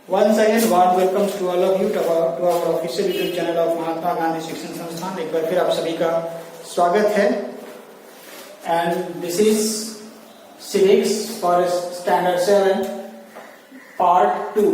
Once again, warm welcomes to all of you to our official YouTube channel of Mahatma Gandhi शिक्षण संस्थान। एक बार फिर आप सभी का स्वागत है। And this is civics for standard 7 part 2।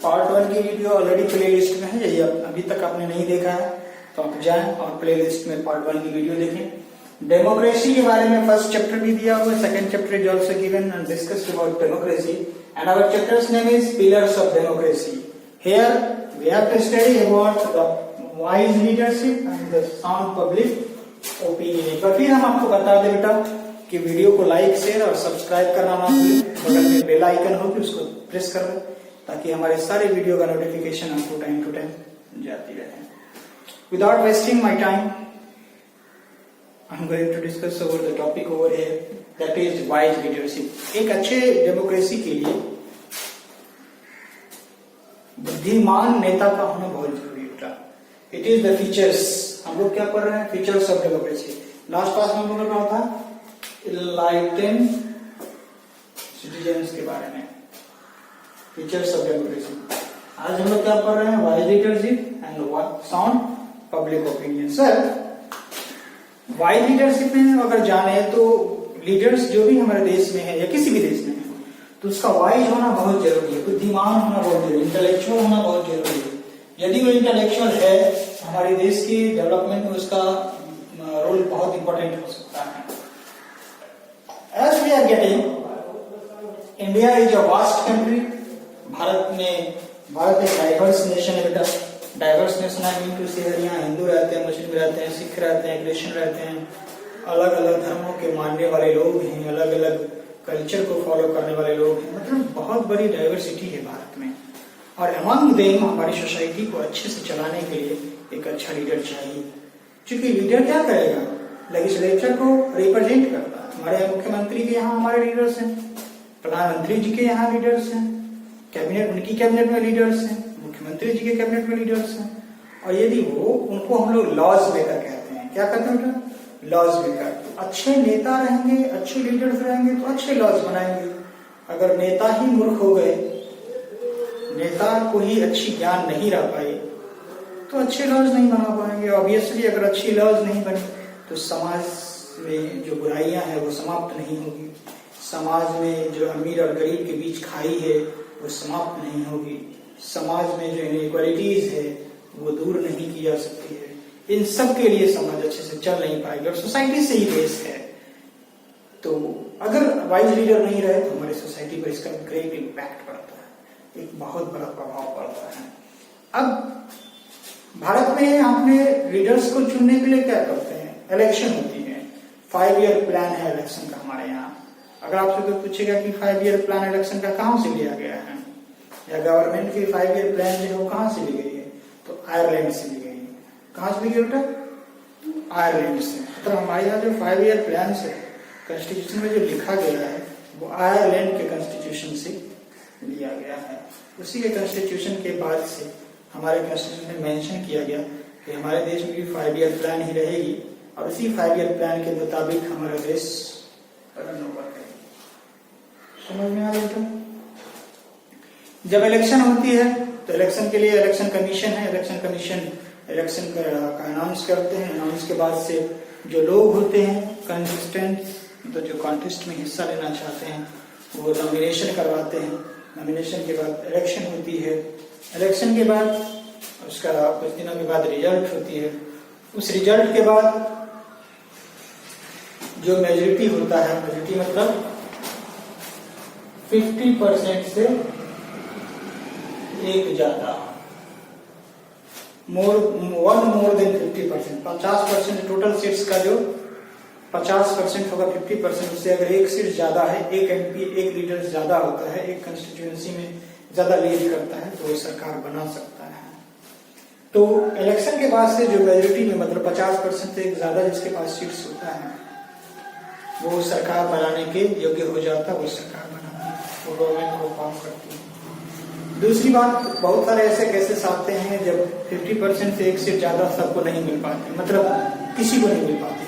Part 1 की वीडियो ऑलरेडी प्ले लिस्ट में है। यदि अभी तक आपने नहीं देखा है तो आप जाएं और प्ले लिस्ट में पार्ट 1 की वीडियो देखें। डेमोक्रेसी के बारे में फर्स्ट चैप्टर भी दिया हुआ है। Second chapter is also given and discussed about democracy and our chapter's name is pillars of democracy. Here we have to study about the wise leadership and the sound public opinion. एक बार फिर हम आपको बता दें बेटा कि video को लाइक शेयर और सब्सक्राइब करना ना भूलें। बगल में बेल आइकन होगी उसको प्रेस कर दें ताकि हमारे सारे वीडियो का नोटिफिकेशन आपको टाइम टू टाइम जाती रहे। Without wasting my time I am going to discuss over the topic over here that is wise leadership. एक अच्छे डेमोक्रेसी के लिए बुद्धिमान नेता का होना बहुत जरूरी होता है। It is the features. हम लोग क्या पढ़ रहे हैं? Features of democracy. Last class में हम लोगों ने पढ़ा था इनलाइटेन सिटीजन्स के बारे में, फीचर्स ऑफ डेमोक्रेसी। आज हम लोग क्या पढ़ रहे हैं? Wise leadership and sound public opinion. Sir, wise leadership में अगर जाने तो लीडर्स जो भी हमारे देश में है या किसी भी देश में है तो उसका वाइज होना बहुत जरूरी है, बुद्धिमान होना बहुत जरूरी है, इंटेलेक्चुअल होना बहुत जरूरी है। यदि वो इंटेलेक्चुअल है हमारे देश की डेवलपमेंट में उसका रोल बहुत इंपॉर्टेंट हो सकता है। As we are getting, India is a vast country. Bharat एक डाइवर्स नेशन है बेटा। Diverse nation I mean to say यहाँ हिंदू रहते हैं, मुस्लिम रहते हैं, सिख रहते हैं, क्रिश्चियन रहते हैं, अलग अलग धर्मों के मानने वाले लोग हैं, अलग अलग कल्चर को फॉलो करने वाले लोग हैं। मतलब बहुत बड़ी डाइवर्सिटी है भारत में। और अमंग देम हमारी सोसाइटी को अच्छे से चलाने के लिए एक अच्छा लीडर चाहिए। क्योंकि लीडर क्या करेगा? लेजिस्लेचर को रिप्रेजेंट करता है। हमारे मुख्यमंत्री के यहाँ हमारे लीडर्स हैं, प्रधानमंत्री जी के यहाँ लीडर्स हैं, कैबिनेट उनकी कैबिनेट में लीडर्स हैं, मुख्यमंत्री जी के कैबिनेट में लीडर्स हैं। और यदि वो उनको हम लोग लॉज मेकर कहते हैं। क्या कहते हैं बेटा? Laws maker. अच्छे नेता रहेंगे, अच्छे लीडर्स रहेंगे तो अच्छे लॉज बनाएंगे। अगर नेता ही मूर्ख हो गए, नेता को ही अच्छी ज्ञान नहीं रह पाई तो अच्छे लॉज नहीं बना पाएंगे। ऑब्वियसली अगर अच्छी लॉज नहीं बनी तो समाज में जो बुराइयां हैं वो समाप्त नहीं होगी। समाज में जो अमीर और गरीब के बीच खाई है वो समाप्त नहीं होगी। समाज में जो इनइक्वालिटीज है वो दूर नहीं की जा सकती है। इन सब के लिए समाज अच्छे से चल नहीं पाएगा और सोसाइटी से ही बेस है। तो अगर वाइज लीडर नहीं रहे तो हमारी सोसाइटी पर इसका ग्रेट इम्पैक्ट पड़ता है, एक बहुत बड़ा प्रभाव पड़ता है। अब भारत में आपने लीडर्स को चुनने के लिए क्या करते हैं? इलेक्शन होती है। 5 ईयर प्लान है इलेक्शन का हमारे यहाँ। अगर आपसे कोई पूछेगा कि 5 ईयर प्लान इलेक्शन का कहां से लिया गया है या गवर्नमेंट की 5 ईयर प्लान जो है वो कहां से ली गई है, तो आयरलैंड से ली गई है। कहां से ली गई बेटा? आयरलैंड से। तो हमारे यहाँ जो 5 ईयर प्लान है कॉन्स्टिट्यूशन में जो लिखा गया है वो आयरलैंड के कॉन्स्टिट्यूशन से लिया गया है। उसी के कॉन्स्टिट्यूशन के बाद से हमारे कॉन्स्टिट्यूशन में मेंशन किया गया कि हमारे देश में भी 5 ईयर प्लान ही रहेगी और उसी 5 ईयर प्लान के मुताबिक हमारा देश रन ओवर करेगी। समझ में आ रहा है? जब इलेक्शन होती है तो इलेक्शन के लिए इलेक्शन कमीशन है। इलेक्शन कमीशन इलेक्शन का अनाउंस करते हैं। अनाउंस के बाद से जो लोग होते हैं कंटेस्टेंट, तो जो कॉन्टेस्ट में हिस्सा लेना चाहते हैं वो नॉमिनेशन करवाते हैं। नॉमिनेशन के बाद इलेक्शन होती है। इलेक्शन के बाद उसका कुछ दिनों के बाद रिजल्ट होती है। उस रिजल्ट के बाद जो मेजोरिटी होता है, मेजोरिटी मतलब 50% से एक ज्यादा, मोर देन 50%, 50% टोटल सीट्स का जो 50% होगा, 50% से अगर एक सीट ज्यादा है, एक एमपी, एक लीडर ज्यादा होता है, एक कंस्टिट्यूएंसी में ज्यादा लीड करता है तो वो सरकार बना सकता है। तो इलेक्शन के बाद से जो मेजोरिटी में मतलब 50% से एक ज्यादा जिसके पास सीट्स होता है वो सरकार बनाने के योग्य हो जाता है, वो सरकार बनाती है, वो गवर्नमेंट को फॉर्म करती है। दूसरी बात, बहुत सारे ऐसे केसेस आते हैं जब 50% से एक सीट ज्यादा सबको नहीं मिल पाती, मतलब किसी को नहीं मिल पाती,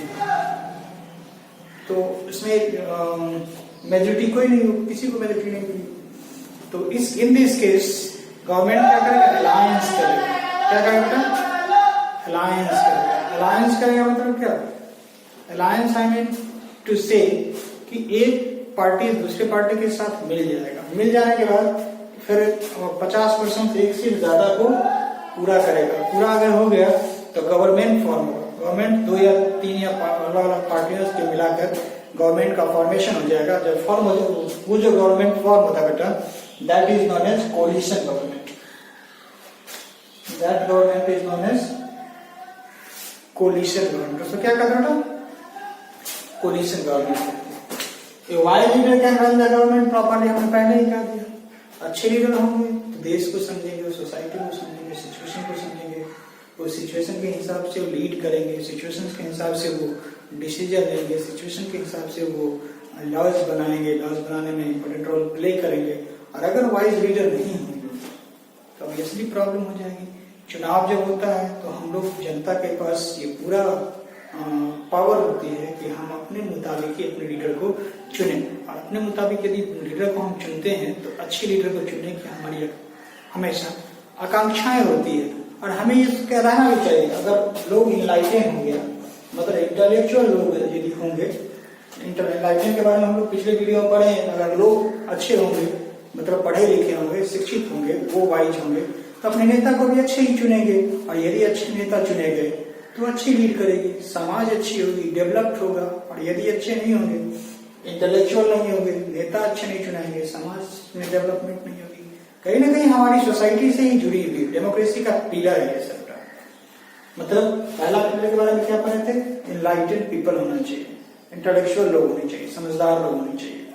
तो इसमें मेजोरिटी कोई नहीं, किसी को मेजोरिटी नहीं मिली। तो इन दिस केस गवर्नमेंट क्या करेगा, अलायंस करेगा। क्या करेगा, अलायंस करेगा। अलायंस करेगा मतलब क्या, अलायंस आई मीन टू से कि एक पार्टी दूसरे पार्टी के साथ मिल जाएगा, मिल जाने के बाद फिर 50% एक से ज्यादा को पूरा करेगा। पूरा अगर हो गया तो गवर्नमेंट फॉर्म होगा। गवर्नमेंट 2 या 3 या अलग अलग पार्टियों के मिलाकर गवर्नमेंट का फॉर्मेशन हो जाएगा। जब फॉर्म हो जाए वो जो गवर्नमेंट फॉर्म होता है बेटा, that is known as coalition government. That government is known as coalition government. तो क्या कहते हैं बेटा, coalition government. Wise leader can run the government properly, हमने पहले ही कहा दिया। अच्छे लीडर होंगे तो देश को समझेंगे, सोसाइटी को समझेंगे, सिचुएशन को समझेंगे, वो सिचुएशन के हिसाब से वो लीड करेंगे, सिचुएशन के हिसाब से वो डिसीजन लेंगे, सिचुएशन के हिसाब से वो लॉज बनाएंगे, लॉज बनाने में इंपॉर्टेंट रोल प्ले करेंगे। और अगर वाइज लीडर नहीं होंगे तो ऑब्वियसली प्रॉब्लम हो जाएगी। चुनाव जब होता है तो हम लोग जनता के पास ये पूरा पावर होती है कि हम अपने मुताबिक ही अपने लीडर को चुने। और अपने मुताबिक यदि लीडर को हम चुनते हैं तो अच्छे लीडर को चुनने की हमारी हमेशा आकांक्षाएं होती है। और हमें ये कहना भी चाहिए, अगर लोग इनलाइटेन होंगे, मतलब इंटेलेक्चुअल लोग यदि होंगे, इनलाइटेन के बारे में हम लोग पिछले वीडियो में पढ़े हैं, अगर लोग अच्छे होंगे मतलब पढ़े लिखे होंगे, शिक्षित होंगे, वो वाइज होंगे तो अपने नेता को भी अच्छे ही चुनेंगे। और यदि अच्छे नेता चुने गए तो अच्छी लीड करेगी, समाज अच्छी होगी, डेवलप्ड होगा। और यदि अच्छे नहीं होंगे, इंटेलेक्चुअल नहीं होंगे, नेता अच्छे नहीं चुनाएंगे, समाज में डेवलपमेंट नहीं होगी। कहीं ना कहीं हमारी सोसाइटी से ही जुड़ी हुई डेमोक्रेसी का पिलर है ये सबका। मतलब पहला पिलर के बारे में क्या पढ़े थे, इनलाइटेड पीपल होना चाहिए, इंटेलेक्चुअल लोग होने चाहिए, समझदार लोग होने चाहिए,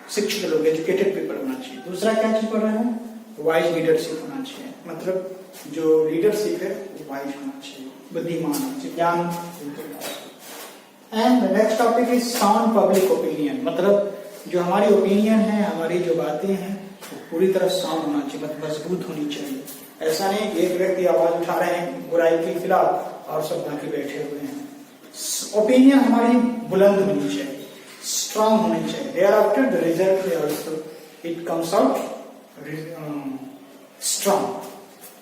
शिक्षित लोग, एजुकेटेड पीपल होना चाहिए। दूसरा क्या चीज पढ़ रहे हैं, वाइज लीडरशिप होना चाहिए, मतलब जो लीडरशिप है वो वाइज होना चाहिए, बुद्धिमान होना चाहिए, ज्ञान। And next topic is sound public opinion, मतलब जो हमारी ओपिनियन है, हमारी जो बातें हैं वो पूरी तरह साउंड होना चाहिए, मतलब मजबूत होनी चाहिए। ऐसा नहीं कि एक व्यक्ति आवाज उठा रहे हैं बुराई के खिलाफ और सब बाकी बैठे हुए हैं। ओपिनियन हमारी बुलंद होनी चाहिए, स्ट्रांग होनी चाहिए। Thereafter the result also it comes out strong.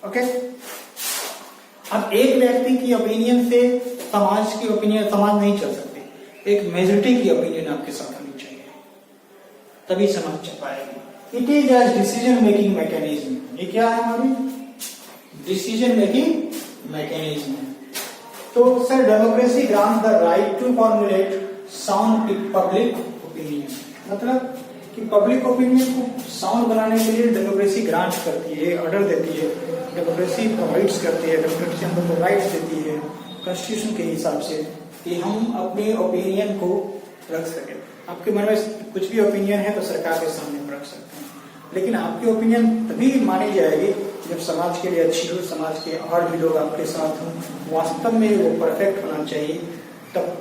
Okay, अब एक व्यक्ति की ओपिनियन से समाज की ओपिनियन, समाज नहीं चल सकती। एक मेजोरिटी की ओपिनियन आपके साथ होनी चाहिए, तभी समाज चल पाएगी। It is as decision making mechanism. ये क्या है, हमारी डिसीजन मेकिंग मैकेनिज्म। तो sir democracy grants the right to formulate sound public opinion, मतलब कि पब्लिक ओपिनियन को साउंड बनाने के लिए डेमोक्रेसी ग्रांट करती है, ऑर्डर देती है, डेमोक्रेसी प्रोवाइड्स करती है, डेमोक्रेसी हमको राइट्स देती है कॉन्स्टिट्यूशन के हिसाब से कि हम अपने ओपिनियन को रख सकें। आपके मन में कुछ भी ओपिनियन है तो सरकार के सामने रख सकते हैं, लेकिन आपकी ओपिनियन तभी मानी जाएगी जब समाज के लिए अच्छी हो, समाज के और भी लोग आपके साथ हों, वास्तव में वो परफेक्ट होना चाहिए तब।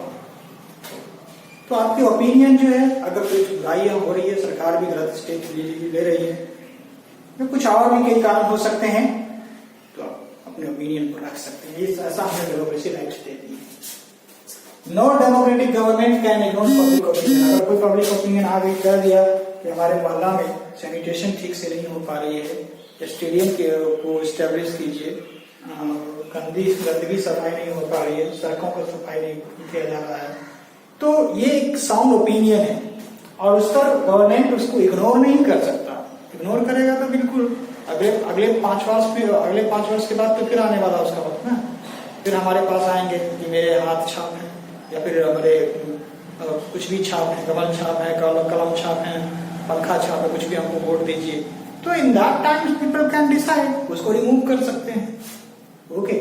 तो आपकी ओपिनियन जो है, अगर कोई बुराइयां हो रही है, सरकार भी गलत स्टेप ले रही है, या कुछ और भी कई कारण हो सकते हैं, तो आप अपने ओपिनियन को रख सकते हैं। ऐसा हमें डेमोक्रेसी राइट्स देती है। No democratic government can ignore public opinion. अगर कोई पब्लिक ओपिनियन आ गई, कह दिया कि हमारे मोहल्ला में सैनिटेशन ठीक से नहीं हो पा रही है, स्टेडियम को स्टैब्लिश कीजिए, गंदगी सफाई नहीं हो पा रही है, सड़कों पर सफाई नहीं किया जा रहा है, तो ये एक साउंड ओपिनियन है और उस पर गवर्नमेंट उसको इग्नोर नहीं कर सकता। इग्नोर करेगा तो बिल्कुल अगले 5 वर्ष के बाद तो फिर आने वाला उसका वक्त ना, फिर हमारे पास आएंगे कि मेरे हाथ छाप है, या फिर हमारे कुछ भी छाप है, कमल छाप है, कलम छाप है, पंखा छाप है, कुछ भी हमको वोट दीजिए। तो in that time people can decide, उसको रिमूव कर सकते हैं। ओके,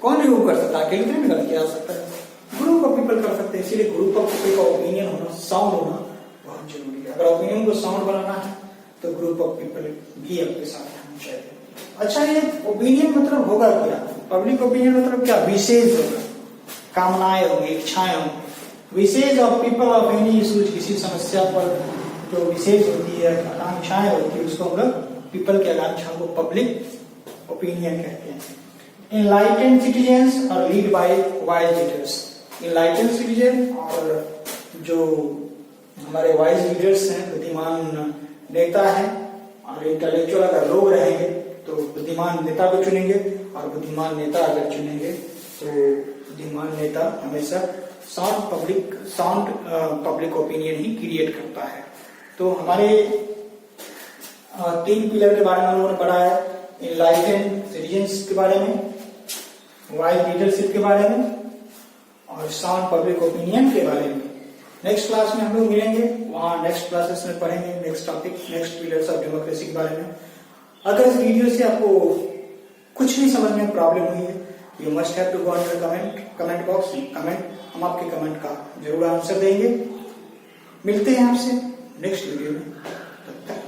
कौन रिमूव कर सकता है? अकेले तो नहीं निकल के आ सकता है, ग्रुप ऑफ पीपल कर सकते हैं। इसीलिए ग्रुप ऑफ पीपल का ओपिनियन होना, साउंड होना बहुत जरूरी है। अगर ओपिनियन को साउंड बनाना है तो ग्रुप ऑफ पीपल भी आपके साथ होना चाहिए। अच्छा, ये ओपिनियन मतलब होगा क्या? पब्लिक ओपिनियन मतलब क्या? विशेष होगा, कामनाएं होंगी, इच्छाएं होंगी। विशेष of people of any issues, किसी समस्या पर जो विशेष होती है, आकांक्षाएं होती है, उसको हम लोग पीपल की आकांक्षाओं को पब्लिक ओपिनियन कहते हैं। इनलाइटेंड सिटीजन्स और lead by wise leaders. Enlightened citizen और जो हमारे वाइज लीडर्स हैं, बुद्धिमान नेता हैं, और इंटेलेक्चुअल अगर लोग रहेंगे तो बुद्धिमान नेता को चुनेंगे, और बुद्धिमान नेता अगर चुनेंगे तो बुद्धिमान नेता हमेशा साउंड पब्लिक ओपिनियन ही क्रिएट करता है। तो हमारे 3 पिलर के बारे में हम लोगों ने पढ़ा है, इनलाइटेंड सिटीजन्स के बारे में, वाइज लीडरशिप के बारे में, और साउंड पब्लिक ओपिनियन के बारे में। नेक्स्ट क्लास में हम लोग मिलेंगे, वहां नेक्स्ट क्लासेस में पढ़ेंगे next topic, next pillars of democracy के बारे में। अगर इस वीडियो से आपको कुछ भी समझ में प्रॉब्लम हुई है, you must have to go on comment box, comment, हम आपके कमेंट का जरूर आंसर देंगे। मिलते हैं आपसे नेक्स्ट वीडियो में, तब तक